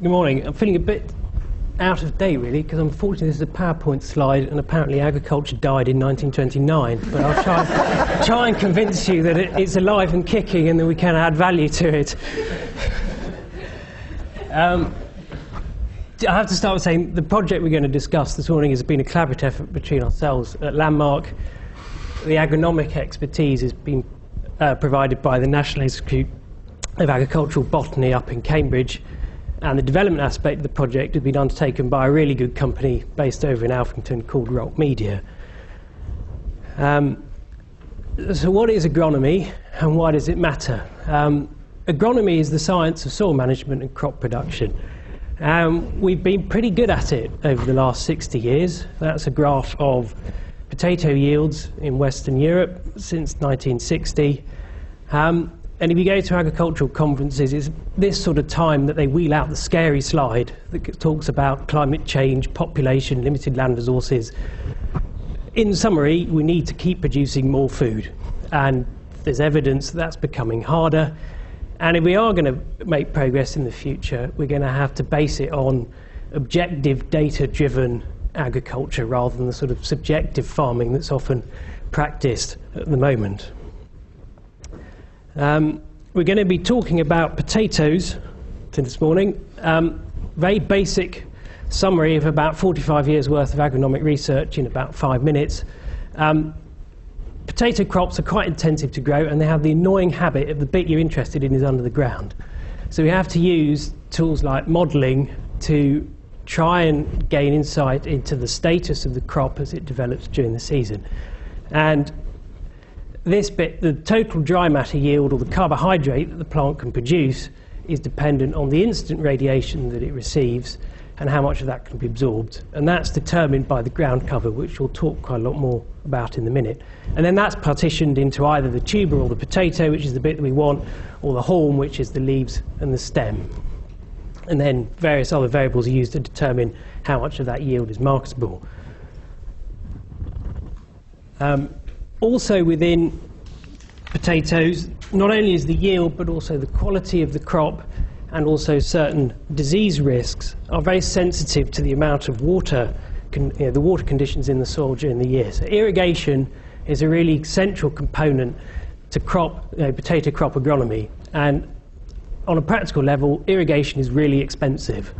Good morning. I'm feeling a bit out of date, really, because unfortunately this is a PowerPoint slide, and apparently agriculture died in 1929. But I'll try and convince you that it's alive and kicking, and that we can add value to it. I have to start with saying the project we're going to discuss this morning has been a collaborative effort between ourselves at Landmark. The agronomic expertise has been provided by the National Institute of Agricultural Botany up in Cambridge, and the development aspect of the project has been undertaken by a really good company based over in Alphington called Rock Media. So what is agronomy and why does it matter? Agronomy is the science of soil management and crop production. We've been pretty good at it over the last 60 years. That's a graph of potato yields in Western Europe since 1960. And if you go to agricultural conferences, it's this sort of time that they wheel out the scary slide that talks about climate change, population, limited land resources. In summary, we need to keep producing more food, and there's evidence that that's becoming harder. And if we are going to make progress in the future, we're going to have to base it on objective, data-driven agriculture rather than the sort of subjective farming that's often practiced at the moment. We're going to be talking about potatoes this morning. Very basic summary of about 45 years worth of agronomic research in about 5 minutes. Potato crops are quite intensive to grow, and they have the annoying habit of the bit you're interested in is under the ground. So we have to use tools like modelling to try and gain insight into the status of the crop as it develops during the season. And this bit, the total dry matter yield, or the carbohydrate that the plant can produce, is dependent on the instant radiation that it receives and how much of that can be absorbed. And that's determined by the ground cover, which we'll talk quite a lot more about in a minute. And then that's partitioned into either the tuber or the potato, which is the bit that we want, or the haulm, which is the leaves and the stem. And then various other variables are used to determine how much of that yield is marketable. Also within potatoes, not only is the yield, but also the quality of the crop and also certain disease risks are very sensitive to the amount of water, the water conditions in the soil during the year. So irrigation is a really central component to potato crop agronomy. And on a practical level, irrigation is really expensive.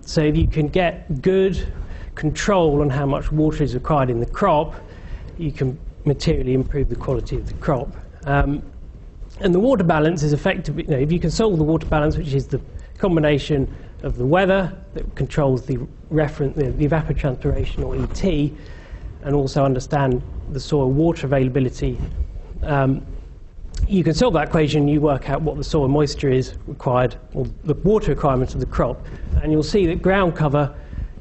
So if you can get good control on how much water is required in the crop, you can materially improve the quality of the crop. And the water balance is effectively, if you can solve the water balance, which is the combination of the weather that controls the evapotranspiration, or ET, and also understand the soil water availability, you can solve that equation. You work out what the soil moisture is required, or the water requirements of the crop, and you'll see that ground cover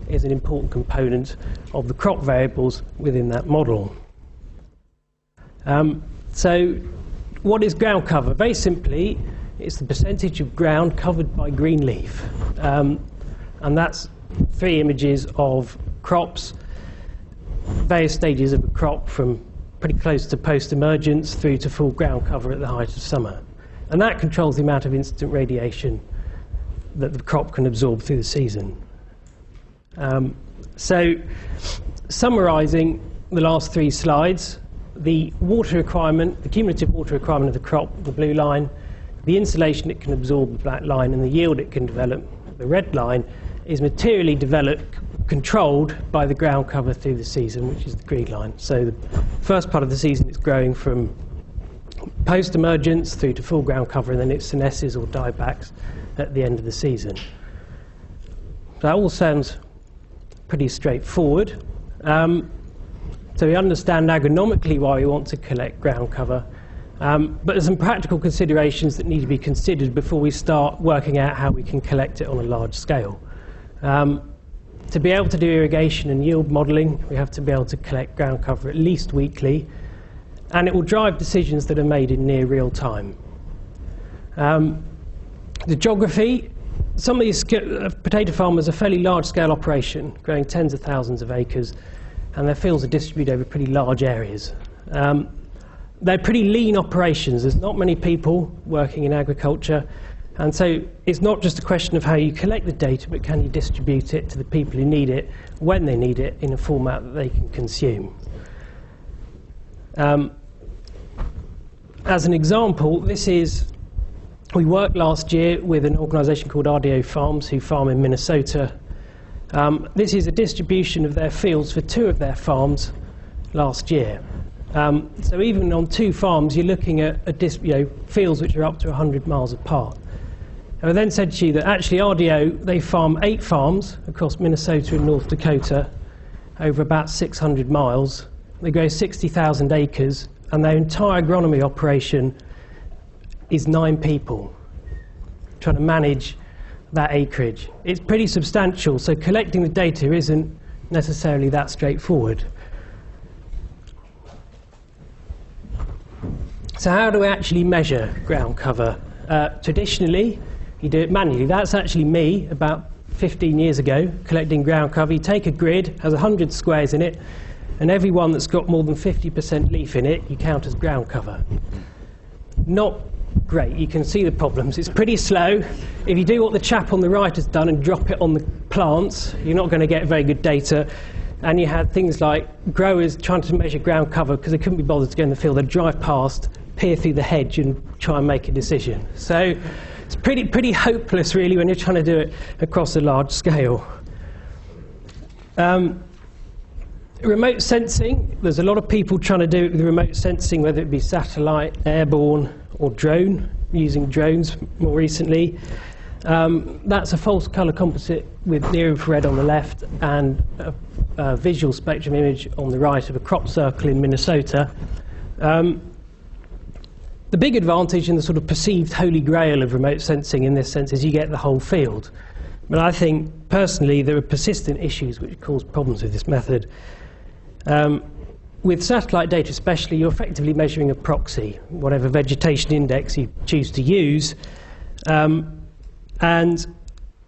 is an important component of the crop variables within that model. So what is ground cover? Very simply, it's the percentage of ground covered by green leaf. And that's 3 images of crops, various stages of a crop from pretty close to post-emergence through to full ground cover at the height of summer. And that controls the amount of instant radiation that the crop can absorb through the season. So summarising the last 3 slides, the water requirement, the cumulative water requirement of the crop, the blue line, the insulation it can absorb, the black line, and the yield it can develop, the red line, is materially controlled by the ground cover through the season, which is the green line. So the first part of the season it's growing from post-emergence through to full ground cover, and then it senesces or diebacks at the end of the season. That all sounds pretty straightforward. So we understand agronomically why we want to collect ground cover, but there's some practical considerations that need to be considered before we start working out how we can collect it on a large scale. To be able to do irrigation and yield modelling, we have to be able to collect ground cover at least weekly, and it will drive decisions that are made in near real time. The geography, some of these potato farmers are fairly large-scale operation, growing tens of thousands of acres, and their fields are distributed over pretty large areas. They're pretty lean operations. There's not many people working in agriculture, And so it's not just a question of how you collect the data, but can you distribute it to the people who need it when they need it in a format that they can consume. As an example, we worked last year with an organisation called RDO Farms, who farm in Minnesota. This is a distribution of their fields for 2 of their farms last year. So even on 2 farms, you're looking at fields which are up to 100 miles apart. And I then said to you that actually RDO, they farm 8 farms across Minnesota and North Dakota over about 600 miles. They grow 60,000 acres, and their entire agronomy operation is 9 people trying to manage that acreage. It's pretty substantial, so collecting the data isn't necessarily that straightforward. So how do we actually measure ground cover? Traditionally, you do it manually. That's actually me about 15 years ago collecting ground cover. You take a grid, has 100 squares in it, and every one that's got more than 50% leaf in it, you count as ground cover. Not great. You can see the problems. It's pretty slow. If you do what the chap on the right has done and drop it on the plants, you're not going to get very good data. And you had things like growers trying to measure ground cover because they couldn't be bothered to go in the field. They'd drive past, peer through the hedge and try and make a decision. So it's pretty hopeless, really, when you're trying to do it across a large scale. Remote sensing, there's a lot of people trying to do it with remote sensing, whether it be satellite, airborne, or drone, using drones more recently. That's a false colour composite with near infrared on the left and a visual spectrum image on the right of a crop circle in Minnesota. The big advantage and the sort of perceived holy grail of remote sensing in this sense is you get the whole field. But I think, personally, there are persistent issues which cause problems with this method. With satellite data especially, you're effectively measuring a proxy, whatever vegetation index you choose to use. And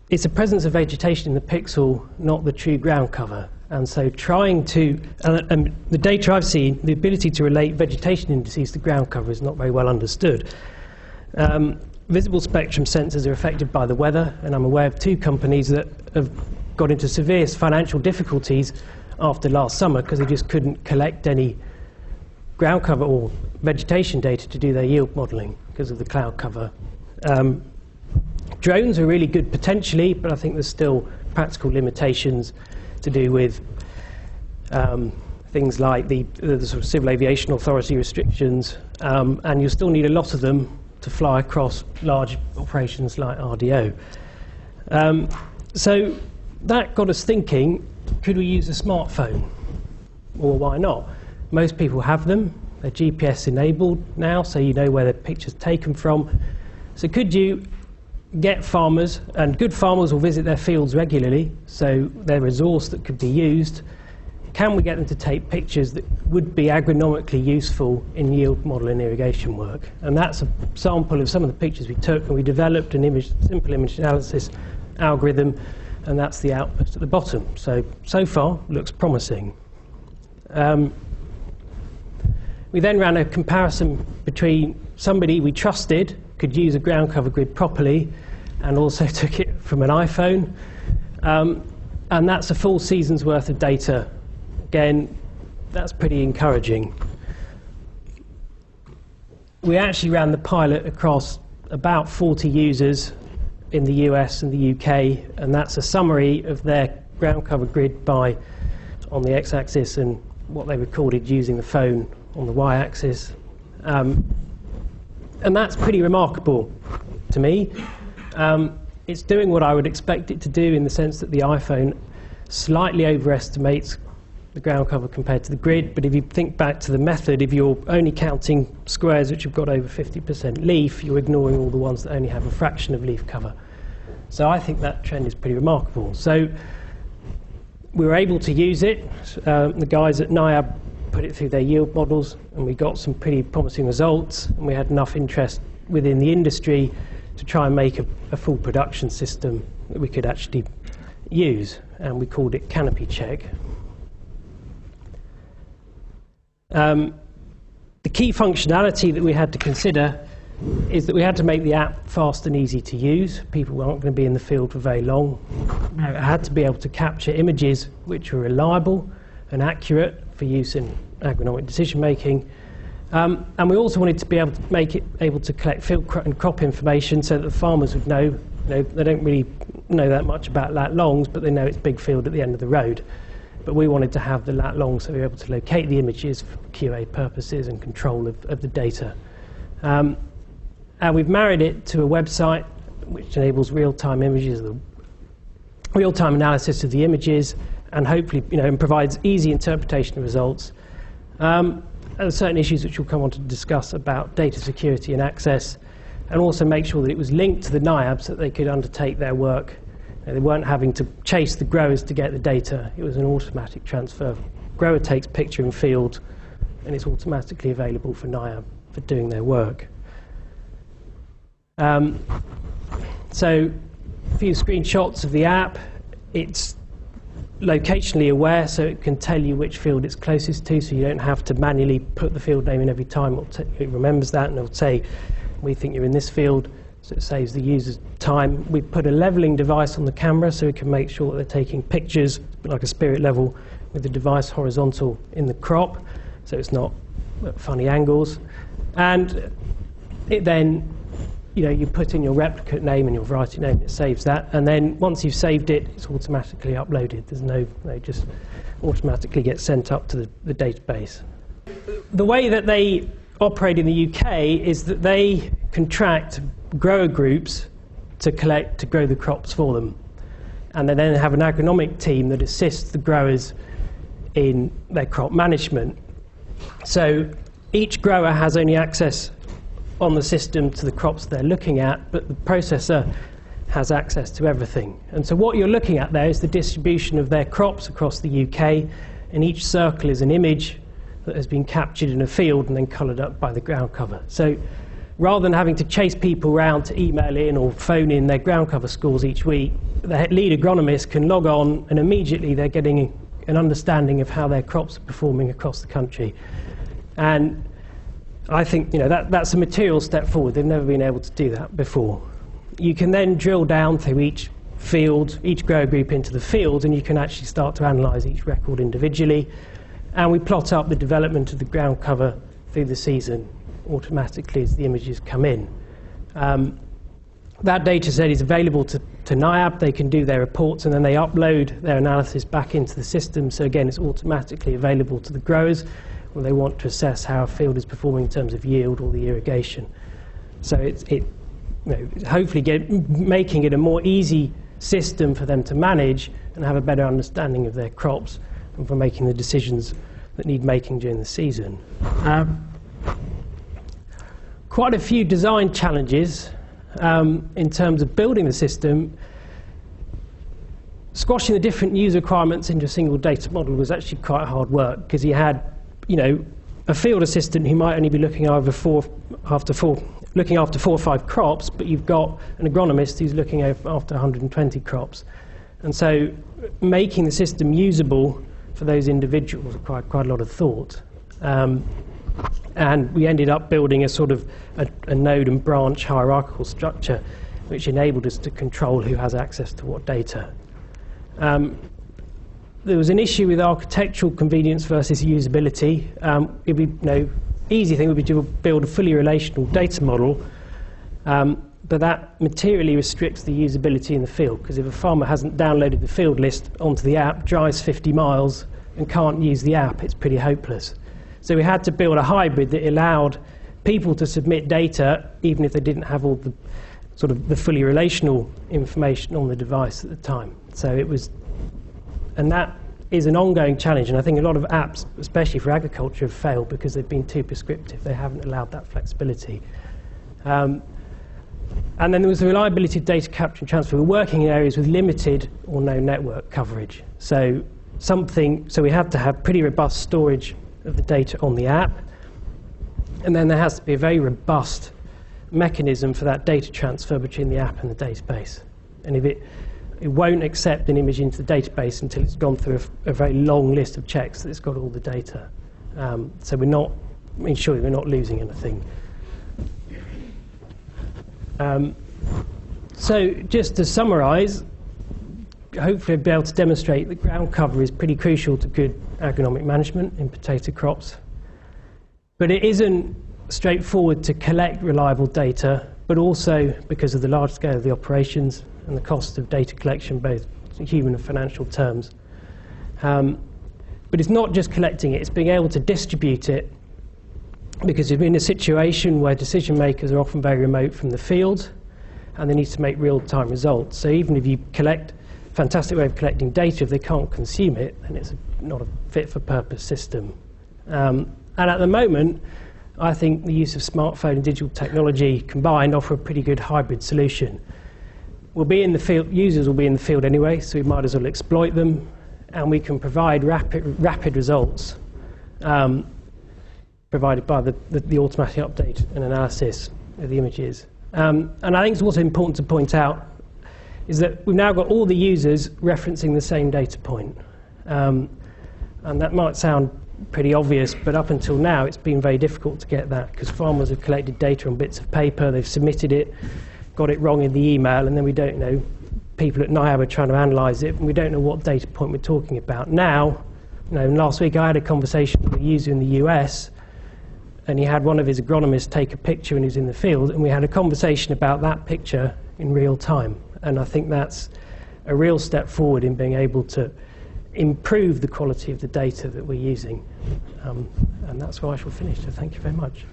it's the presence of vegetation in the pixel, not the true ground cover. And so trying to, and the data I've seen, the ability to relate vegetation indices to ground cover is not very well understood. Visible spectrum sensors are affected by the weather, and I'm aware of 2 companies that have got into severe financial difficulties after last summer because they just couldn't collect any ground cover or vegetation data to do their yield modelling because of the cloud cover. Drones are really good potentially, but I think there's still practical limitations to do with things like the sort of Civil Aviation Authority restrictions, and you'll still need a lot of them to fly across large operations like RDO. So that got us thinking, could we use a smartphone? Or why not? Most people have them. They're GPS enabled now, so you know where the picture's taken from. So could you get farmers, and good farmers will visit their fields regularly, so they're a resource that could be used. Can we get them to take pictures that would be agronomically useful in yield model and irrigation work? And that's a sample of some of the pictures we took, and we developed an simple image analysis algorithm, and that's the output at the bottom. So far, looks promising. We then ran a comparison between somebody we trusted could use a ground cover grid properly and also took it from an iPhone. And that's a full season's worth of data. Again, that's pretty encouraging. We actually ran the pilot across about 40 users in the US and the UK, and that's a summary of their ground cover grid on the x-axis and what they recorded using the phone on the y-axis. And that's pretty remarkable to me. It's doing what I would expect it to do in the sense that the iPhone slightly overestimates the ground cover compared to the grid, but if you think back to the method, if you're only counting squares which have got over 50% leaf, you're ignoring all the ones that only have a fraction of leaf cover. So I think that trend is pretty remarkable. So we were able to use it. The guys at NIAB put it through their yield models, and we got some pretty promising results, and we had enough interest within the industry to try and make a full production system that we could actually use, and we called it Canopy Check. The key functionality that we had to consider is that we had to make the app fast and easy to use. People weren't going to be in the field for very long. It had to be able to capture images which were reliable and accurate for use in agronomic decision making. And we also wanted to be able to make it able to collect field and crop information so that the farmers would know, they don't really know that much about lat longs, but they know it's big field at the end of the road. But we wanted to have the lat longs so we were able to locate the images for QA purposes and control of the data. And we've married it to a website which enables real-time images, real-time analysis of the images, and hopefully, and provides easy interpretation of results. There are certain issues which we'll come on to discuss about data security and access, and also make sure that it was linked to the NIAB so that they could undertake their work. They weren't having to chase the growers to get the data. It was an automatic transfer. Grower takes picture in field, and it's automatically available for NIAB for doing their work. So a few screenshots of the app. It's locationally aware, so it can tell you which field it's closest to, so you don't have to manually put the field name in every time. It remembers that, and it'll say, we think you're in this field, so it saves the user's time. We put a leveling device on the camera so we can make sure that they're taking pictures, like a spirit level, with the device horizontal in the crop, so it's not at funny angles. And it then, you put in your replicate name and your variety name, it saves that, and then once you've saved it, it's automatically uploaded. There's no, just automatically gets sent up to the database. The way that they operate in the UK is that they contract grower groups to grow the crops for them, and they then have an agronomic team that assists the growers in their crop management. So each grower has only access on the system to the crops they're looking at, but the processor has access to everything. And so what you're looking at there is the distribution of their crops across the UK, and each circle is an image that has been captured in a field and then coloured up by the ground cover. So rather than having to chase people around to email in or phone in their ground cover scores each week, the lead agronomist can log on, and immediately they're getting an understanding of how their crops are performing across the country. And I think that's a material step forward. They've never been able to do that before. You can then drill down through each field, each grower group into the field, and you can actually start to analyse each record individually. And we plot up the development of the ground cover through the season automatically as the images come in. That data set is available to NIAB. They can do their reports, and then they upload their analysis back into the system. So again, it's automatically available to the growers when they want to assess how a field is performing in terms of yield or the irrigation. So hopefully making it a more easy system for them to manage and have a better understanding of their crops and for making the decisions that need making during the season. Quite a few design challenges in terms of building the system. Squashing the different user requirements into a single data model was actually quite hard work, because you had a field assistant who might only be looking after four or five crops, but you've got an agronomist who's looking after 120 crops. And so making the system usable for those individuals required quite a lot of thought. And we ended up building a sort of a node and branch hierarchical structure which enabled us to control who has access to what data. There was an issue with architectural convenience versus usability. Easy thing would be to build a fully relational data model, but that materially restricts the usability in the field, because if a farmer hasn't downloaded the field list onto the app, drives 50 miles and can't use the app, it's pretty hopeless. So we had to build a hybrid that allowed people to submit data even if they didn't have all the fully relational information on the device at the time. So it was, and that is an ongoing challenge, and I think a lot of apps, especially for agriculture, have failed because they've been too prescriptive. They haven't allowed that flexibility. And then there was the reliability of data capture and transfer. We're working in areas with limited or no network coverage. So we had to have pretty robust storage of the data on the app, and then there has to be a very robust mechanism for that data transfer between the app and the database. And if it won't accept an image into the database until it's gone through a very long list of checks that it's got all the data. So we're not ensuring we're not losing anything. So just to summarise, hopefully I'll be able to demonstrate that ground cover is pretty crucial to good agronomic management in potato crops. But it isn't straightforward to collect reliable data, but also because of the large scale of the operations and the cost of data collection, both in human and financial terms. But it's not just collecting it, it's being able to distribute it, because you're in a situation where decision makers are often very remote from the field and they need to make real-time results. So even if you collect, fantastic way of collecting data, if they can't consume it, then it's not a fit-for-purpose system. And at the moment, I think the use of smartphone and digital technology combined offer a pretty good hybrid solution. We'll be in the field, users will be in the field anyway, so we might as well exploit them, and we can provide rapid results provided by the automatic update and analysis of the images. And I think it's also important to point out is that we've now got all the users referencing the same data point. And that might sound pretty obvious, but up until now it's been very difficult to get that, because farmers have collected data on bits of paper, they've submitted it, got it wrong in the email, and then we don't know, people at NIAB are trying to analyse it, and we don't know what data point we're talking about. Now, last week I had a conversation with a user in the US, and he had one of his agronomists take a picture when he was in the field, and we had a conversation about that picture in real time. And I think that's a real step forward in being able to improve the quality of the data that we're using. And that's where I shall finish, so thank you very much.